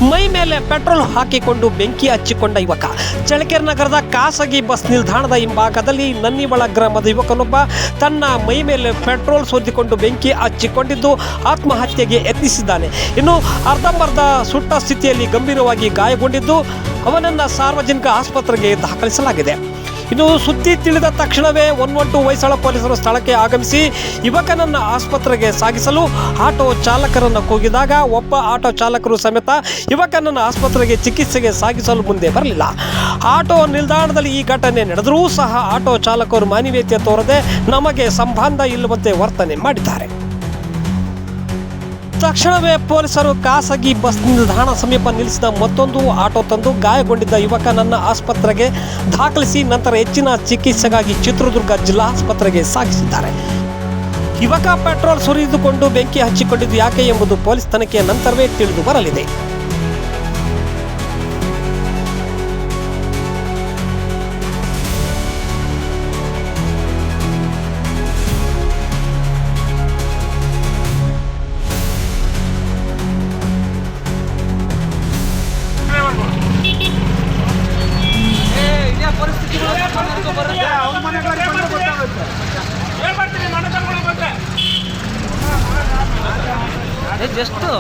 ಮೈ ಮೇಲೆ ಪೆಟ್ರೋಲ್ ಹಾಕಿಕೊಂಡು ಬೆಂಕಿ ಹಚ್ಚಿಕೊಂಡ ಯುವಕ. ಚಳ್ಳಕೆರೆ ನಗರದ ಖಾಸಗಿ ಬಸ್ ನಿಲ್ದಾಣದ ಹಿಂಭಾಗದಲ್ಲಿ ನನ್ನಿವಳ ಗ್ರಾಮದ ಯುವಕನೊಬ್ಬ ತನ್ನ ಮೈ ಮೇಲೆ ಪೆಟ್ರೋಲ್ ಸೋದಿಕೊಂಡು ಬೆಂಕಿ ಹಚ್ಚಿಕೊಂಡಿದ್ದು ಆತ್ಮಹತ್ಯೆಗೆ ಯತ್ನಿಸಿದ್ದಾನೆ. ಇನ್ನು ಅರ್ಧಂಬರ್ಧ ಸುಟ್ಟ ಸ್ಥಿತಿಯಲ್ಲಿ ಗಂಭೀರವಾಗಿ ಗಾಯಗೊಂಡಿದ್ದು ಅವನನ್ನು ಸಾರ್ವಜನಿಕ ಆಸ್ಪತ್ರೆಗೆ ದಾಖಲಿಸಲಾಗಿದೆ. ಇನ್ನು ಸುದ್ದಿ ತಿಳಿದ ತಕ್ಷಣವೇ 112 ಹೊಯ್ಸಳ ಪೊಲೀಸರು ಸ್ಥಳಕ್ಕೆ ಆಗಮಿಸಿ ಯುವಕನನ್ನು ಆಸ್ಪತ್ರೆಗೆ ಸಾಗಿಸಲು ಆಟೋ ಚಾಲಕರನ್ನು ಕೂಗಿದಾಗ ಒಬ್ಬ ಆಟೋ ಚಾಲಕರು ಸಮೇತ ಯುವಕನನ್ನು ಆಸ್ಪತ್ರೆಗೆ ಚಿಕಿತ್ಸೆಗೆ ಸಾಗಿಸಲು ಮುಂದೆ ಬರಲಿಲ್ಲ. ಆಟೋ ನಿಲ್ದಾಣದಲ್ಲಿ ಈ ಘಟನೆ ನಡೆದರೂ ಸಹ ಆಟೋ ಚಾಲಕರು ಮಾನವೀಯತೆ ತೋರದೆ ನಮಗೆ ಸಂಬಂಧ ಇಲ್ಲವಂತೆ ವರ್ತನೆ ಮಾಡಿದ್ದಾರೆ. ತಕ್ಷಣವೇ ಪೊಲೀಸರು ಖಾಸಗಿ ಬಸ್ ನಿಲ್ದಾಣ ಸಮೀಪ ನಿಲ್ಲಿಸಿದ ಮತ್ತೊಂದು ಆಟೋ ತಂದು ಗಾಯಗೊಂಡಿದ್ದ ಯುವಕನನ್ನು ಆಸ್ಪತ್ರೆಗೆ ದಾಖಲಿಸಿ ನಂತರ ಹೆಚ್ಚಿನ ಚಿಕಿತ್ಸೆಗಾಗಿ ಚಿತ್ರದುರ್ಗ ಜಿಲ್ಲಾ ಆಸ್ಪತ್ರೆಗೆ ಸಾಗಿಸಿದ್ದಾರೆ. ಯುವಕ ಪೆಟ್ರೋಲ್ ಸುರಿದುಕೊಂಡು ಬೆಂಕಿ ಹಚ್ಚಿಕೊಂಡಿದ್ದು ಯಾಕೆ ಎಂಬುದು ಪೊಲೀಸ್ ತನಿಖೆಯ ನಂತರವೇ ತಿಳಿದು ಬರಲಿದೆ. ಎಷ್ಟು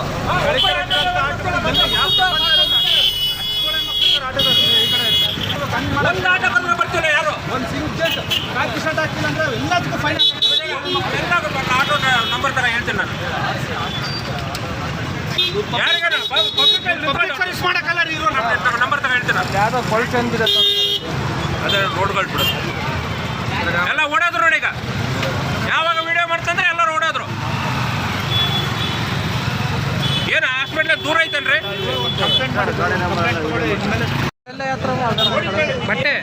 ಬರ್ತಿಲ್ಲ ಯಾರು ಒಂದು ಸಿಂಗ್ ಹಾಕಿಲ್ಲ ಅಂದ್ರೆ ಎಲ್ಲದಕ್ಕೂ ಫೈನ್ ಆಟೋ ನಂಬರ್ ತರ ಹೇಳ್ತೀನಿ ನಾನು. ನಂಬರ್ ತರ ಹೇಳ್ತೀನಿ ಯಾವ್ದೋ ಕೊಲ್ಟೆ ಅಂತಿದೆ ಅದೇ ರೋಡ್ಗಳು ಬಿಡು ಎಲ್ಲ ಓಡೋದ್ರು ನೋಡಿ. ಈಗ ಯಾವಾಗ ವಿಡಿಯೋ ಮಾಡ್ತಂದ್ರೆ ಎಲ್ಲರೂ ಓಡೋದ್ರು. ಏನು ಹಾಸ್ಪಿಟ್ಲ್ ದೂರ ಐತನ್ರಿ ಬಟ್ಟೆ